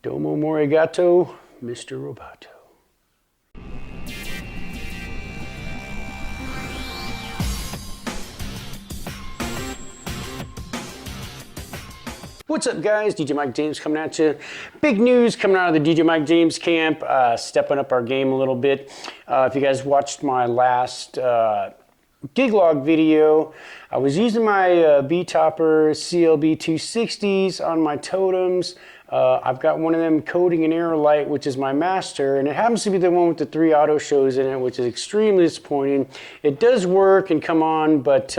Domo Morigato, Mr. Roboto. What's up, guys? DJ Mike James coming at you. Big news coming out of the DJ Mike James camp, stepping up our game a little bit. If you guys watched my last gig log video, I was using my Betopper CLB 260's on my totems. I've got one of them coating an arrow light, which is my master, and it happens to be the one with the 3 auto shows in it, which is extremely disappointing. It does work and come on, but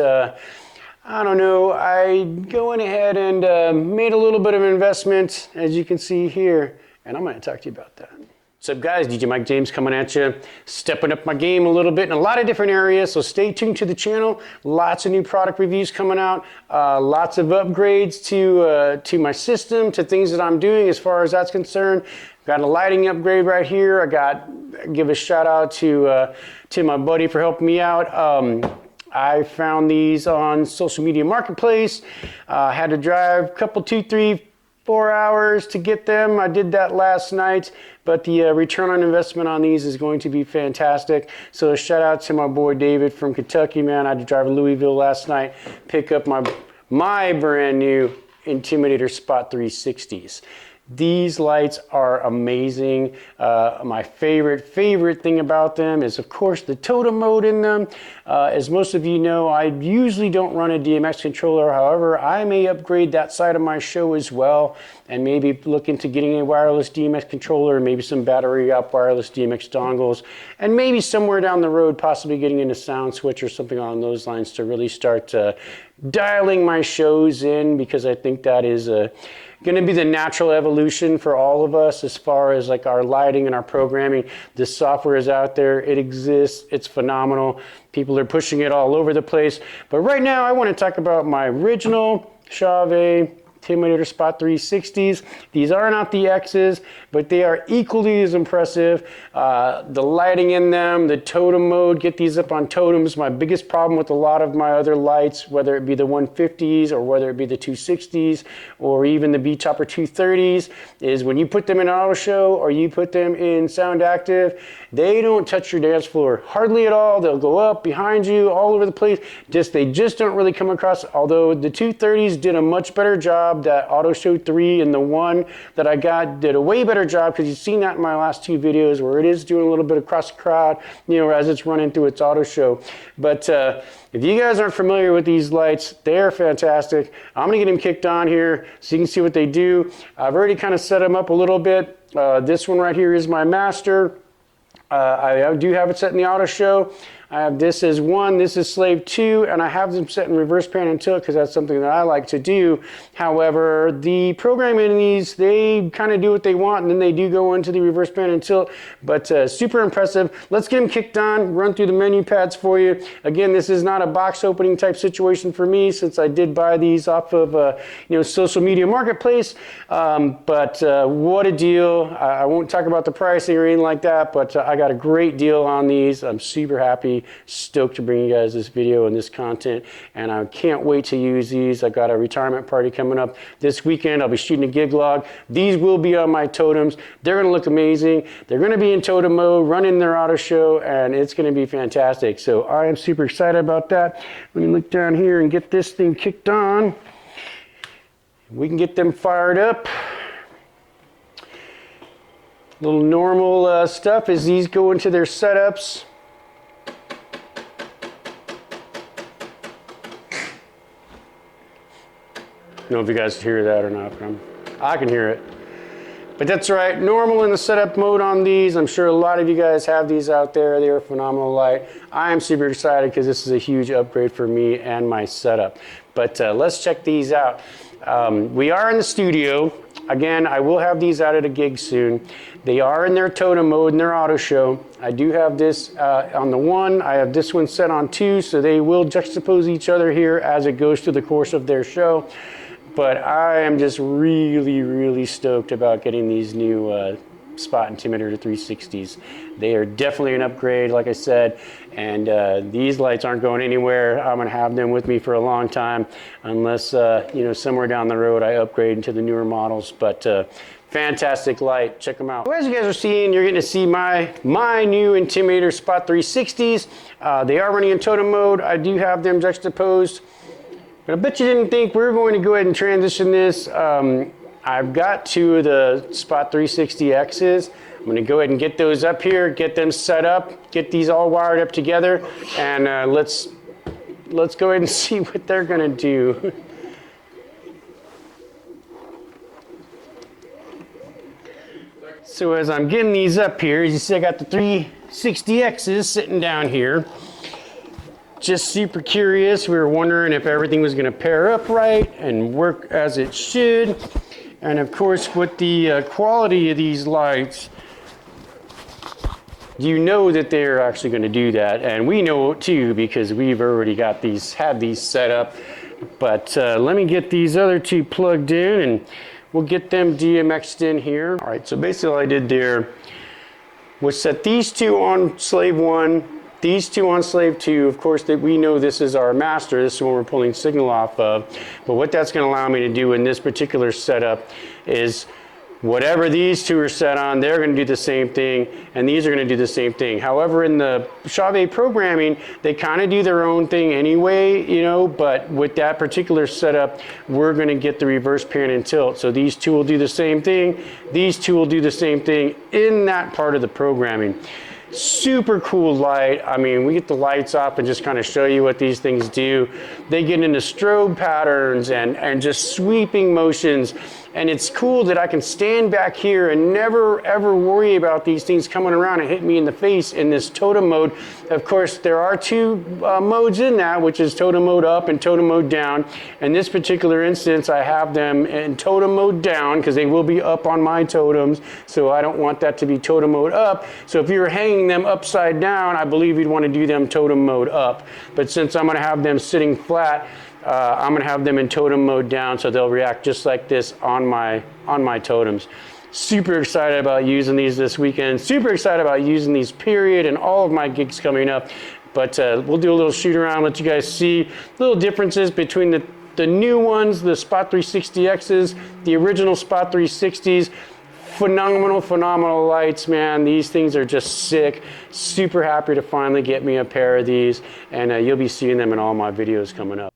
I don't know, I went ahead and made a little bit of an investment, as you can see here, and I'm going to talk to you about that. What's up, guys? DJ Mike James coming at you, stepping up my game a little bit in a lot of different areas, so stay tuned to the channel. Lots of new product reviews coming out, lots of upgrades to my system, to things that I'm doing as far as that's concerned. Got a lighting upgrade right here. Give a shout out to my buddy for helping me out. I found these on social media marketplace. Had to drive a couple, 2, 3, 4 hours to get them. I did that last night, but the return on investment on these is going to be fantastic. So a shout out to my boy David from Kentucky, man. I had to drive to Louisville last night, pick up my brand new Intimidator Spot 360's. These lights are amazing. My favorite thing about them is, of course, the totem mode in them. As most of you know, I usually don't run a DMX controller. However, I may upgrade that side of my show as well, and maybe look into getting a wireless DMX controller, maybe some battery up wireless DMX dongles, and maybe somewhere down the road possibly getting into sound switch or something along those lines to really start dialing my shows in, because I think that is going to be the natural evolution for all of us as far as like our lighting and our programming. This software is out there, it exists, it's phenomenal. People are pushing it all over the place. But right now I want to talk about my original Chauvet Intimidator Spot 360's. These are not the X's, but they are equally as impressive. The lighting in them, the totem mode, get these up on totems. My biggest problem with a lot of my other lights, whether it be the 150's or whether it be the 260's or even the Betopper 230's, is when you put them in auto show or you put them in sound active, they don't touch your dance floor hardly at all. They'll go up behind you all over the place. They just don't really come across. Although the 230's did a much better job. That Auto Show 3 and the one that I got did a way better job, because you've seen that in my last 2 videos where it is doing a little bit across the crowd, you know, as it's running through its auto show. But if you guys aren't familiar with these lights, they're fantastic. I'm gonna get them kicked on here so you can see what they do. I've already kind of set them up a little bit. This one right here is my master. I do have it set in the auto show. I have this as 1, this is slave 2, and I have them set in reverse pan and tilt because that's something that I like to do. However, the programming in these, they kind of do what they want, and then they do go into the reverse pan and tilt, but super impressive. Let's get them kicked on, run through the menu pads for you. Again, this is not a box opening type situation for me, since I did buy these off of social media marketplace, but what a deal. I won't talk about the pricing or anything like that, but I got a great deal on these. I'm super happy. Stoked to bring you guys this video and this content, and I can't wait to use these. I got a retirement party coming up this weekend. I'll be shooting a gig log. These will be on my totems. They're going to look amazing. They're going to be in totem mode, running their auto show, and it's going to be fantastic. So I am super excited about that. Let me look down here and get this thing kicked on. We can get them fired up. Little normal stuff as these go into their setups. I don't know if you guys hear that or not, but I can hear it. But that's right, normal in the setup mode on these. I'm sure a lot of you guys have these out there. They are a phenomenal light. I am super excited because this is a huge upgrade for me and my setup. But let's check these out. We are in the studio. Again, I will have these out at a gig soon. They are in their totem mode and their auto show. I do have this on the 1. I have this one set on 2, so they will juxtapose each other here as it goes through the course of their show. But I am just really stoked about getting these new Spot Intimidator 360's. They are definitely an upgrade, like I said, and these lights aren't going anywhere. I'm gonna have them with me for a long time, unless somewhere down the road I upgrade into the newer models. But Fantastic light. Check them out. So as you guys are seeing, you're getting to see my new Intimidator Spot 360s. They are running in totem mode. I do have them juxtaposed. But I bet you didn't think we were going to go ahead and transition this. I've got 2 of the Spot 360Xs. I'm going to go ahead and get those up here, get them set up, get these all wired up together, and let's go ahead and see what they're going to do. So as I'm getting these up here, as you see, I got the 360Xs sitting down here. Just super curious. We were wondering if everything was going to pair up right and work as it should. And of course, with the quality of these lights, you know that they're actually going to do that. And we know it too, because we've already got these, had these set up. But let me get these other 2 plugged in and we'll get them DMX'd in here. All right, so basically all I did there was set these 2 on slave 1, these 2 on slave 2. Of course, that we know this is our master. This is what we're pulling signal off of. But what that's going to allow me to do in this particular setup is whatever these 2 are set on, they're going to do the same thing, and these are going to do the same thing. However, in the Chauvet programming, they kind of do their own thing anyway, you know, but with that particular setup, we're going to get the reverse pan and tilt. So these 2 will do the same thing, these 2 will do the same thing in that part of the programming. Super cool light. I mean, we get the lights up and just kind of show you what these things do. They get into strobe patterns and just sweeping motions. And it's cool that I can stand back here and never ever worry about these things coming around and hitting me in the face in this totem mode. Of course, there are 2 modes in that, which is totem mode up and totem mode down. In this particular instance, I have them in totem mode down because they will be up on my totems. So I don't want that to be totem mode up. So if you were hanging them upside down, I believe you'd want to do them totem mode up. But since I'm going to have them sitting flat, I'm going to have them in totem mode down, so they'll react just like this on my totems. Super excited about using these this weekend. Super excited about using these period and all of my gigs coming up. But we'll do a little shoot around, let you guys see little differences between the new ones, the Spot 360Xs, the original Spot 360s. Phenomenal lights, man. These things are just sick. Super happy to finally get me a pair of these, and you'll be seeing them in all my videos coming up.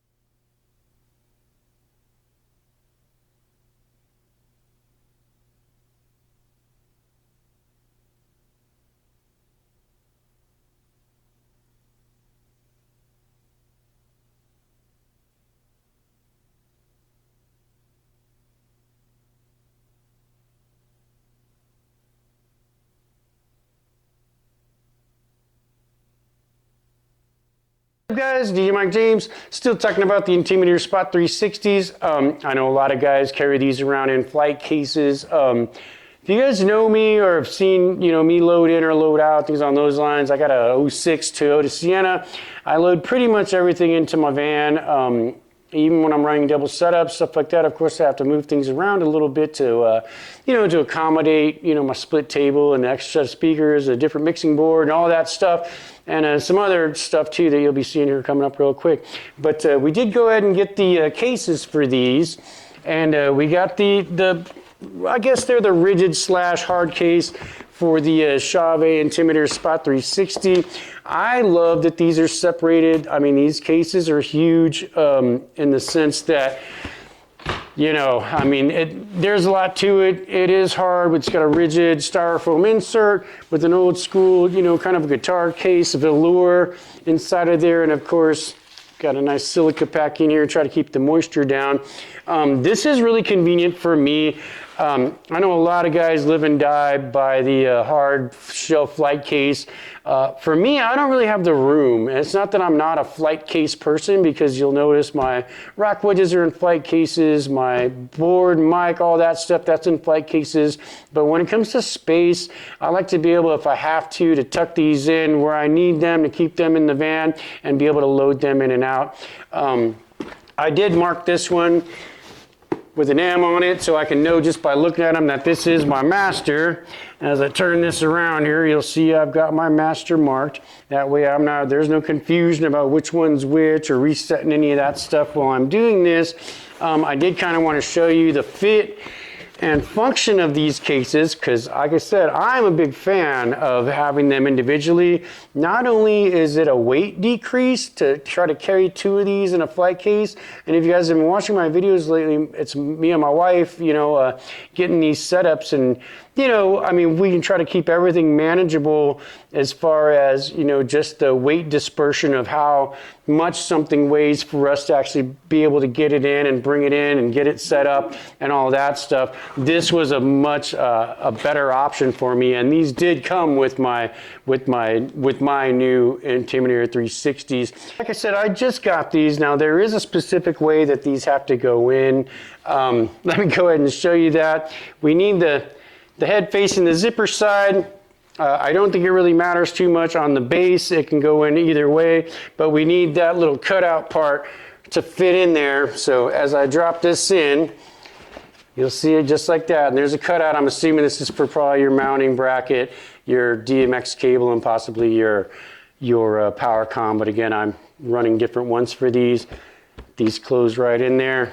Guys, DJ Mike James, still talking about the Intimidator Spot 360s. I know a lot of guys carry these around in flight cases. If you guys know me or have seen, you know, me load in or load out, things on those lines, I got a 06 Toyota Sienna. I load pretty much everything into my van. Even when I'm running double setups, stuff like that, of course, I have to move things around a little bit to, you know, to accommodate, you know, my split table and the extra speakers, a different mixing board and all that stuff. And some other stuff too that you'll be seeing here coming up real quick. But we did go ahead and get the cases for these. And we got the I guess they're the rigid / hard case for the Chauvet Intimidator Spot 360. I love that these are separated. I mean, these cases are huge in the sense that, you know, I mean, there's a lot to it. It is hard. It's got a rigid styrofoam insert with an old school, you know, kind of a guitar case, velour inside of there. And of course, got a nice silica pack in here to try to keep the moisture down. This is really convenient for me. I know a lot of guys live and die by the hard shell flight case. For me, I don't really have the room. And it's not that I'm not a flight case person, because you'll notice my rock wedges are in flight cases, my board, mic, all that stuff, that's in flight cases. But when it comes to space, I like to be able, if I have to tuck these in where I need them to keep them in the van and be able to load them in and out. I did mark this one with an M on it, so I can know just by looking at them that this is my master. As I turn this around here, you'll see I've got my master marked. That way there's no confusion about which one's which or resetting any of that stuff while I'm doing this. I did kind of want to show you the fit and function of these cases, because like I said, I'm a big fan of having them individually. Not only is it a weight decrease to try to carry 2 of these in a flight case, and if you guys have been watching my videos lately, it's me and my wife, you know, getting these setups, and you know, I mean, we can try to keep everything manageable as far as, you know, just the weight dispersion of how much something weighs for us to actually be able to get it in and bring it in and get it set up and all that stuff. This was a much a better option for me, and these did come with my new Intimidator 360s. Like I said, I just got these. Now there is a specific way that these have to go in. Let me go ahead and show you that. We need the head facing the zipper side. I don't think it really matters too much on the base. It can go in either way, but we need that little cutout part to fit in there. So as I drop this in, you'll see it just like that. And there's a cutout. I'm assuming this is for probably your mounting bracket, your DMX cable, and possibly your power com. But again, I'm running different ones for these. These close right in there.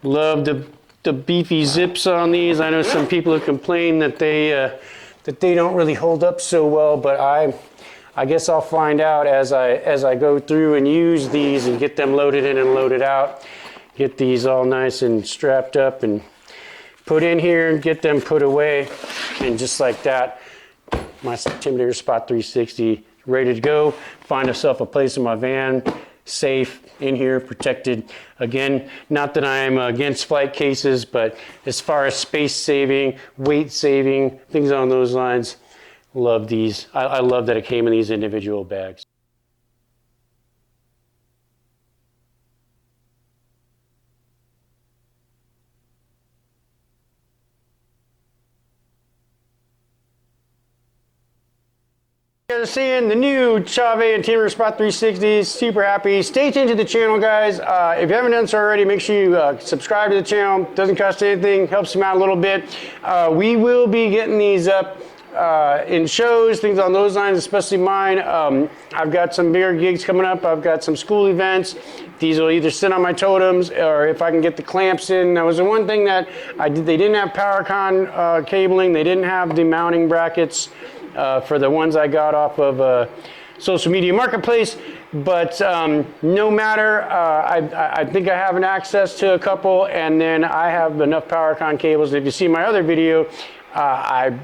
Love the beefy zips on these. I know some people have complained that they don't really hold up so well, but I guess I'll find out as I go through and use these and get them loaded in and loaded out. Get these all nice and strapped up and put in here and get them put away. And just like that, my Intimidator Spot 360 ready to go. Find myself a place in my van, safe in here, protected. Again, not that I'm against flight cases, but as far as space saving, weight saving, things on those lines, love these. I love that it came in these individual bags. You guys are seeing the new Chauvet Intimidator Spot 360s. Super happy. Stay tuned to the channel, guys. If you haven't done so already, make sure you subscribe to the channel. Doesn't cost anything. Helps them out a little bit. We will be getting these up in shows, things on those lines, especially mine. I've got some bigger gigs coming up. I've got some school events. These will either sit on my totems, or if I can get the clamps in. That was the one thing that they didn't have PowerCon cabling. They didn't have the mounting brackets for the ones I got off of social media marketplace. But no matter, I think I have an access to a couple, and then I have enough PowerCon cables. If you see my other video, I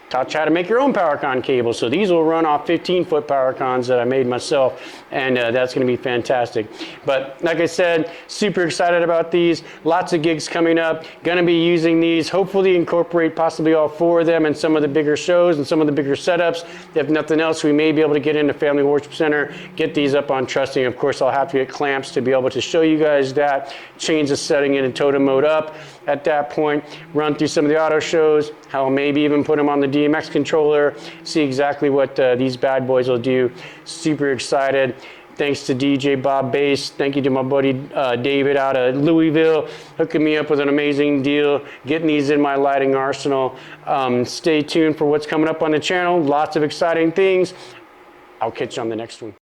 taught you how to make your own PowerCon cable. So these will run off 15-foot PowerCons that I made myself, and that's going to be fantastic. But like I said, super excited about these. Lots of gigs coming up. Going to be using these. Hopefully incorporate possibly all 4 of them in some of the bigger shows and some of the bigger setups. If nothing else, we may be able to get into Family Worship Center, get these up on Trusting. Of course, I'll have to get clamps to be able to show you guys that. Change the setting into totem mode up at that point. Run through some of the auto shows. How maybe even put them on the DMX controller. See exactly what these bad boys will do. Super excited. Thanks to DJ Bob Bass. Thank you to my buddy David out of Louisville, hooking me up with an amazing deal, getting these in my lighting arsenal. Stay tuned for what's coming up on the channel. Lots of exciting things. I'll catch you on the next one.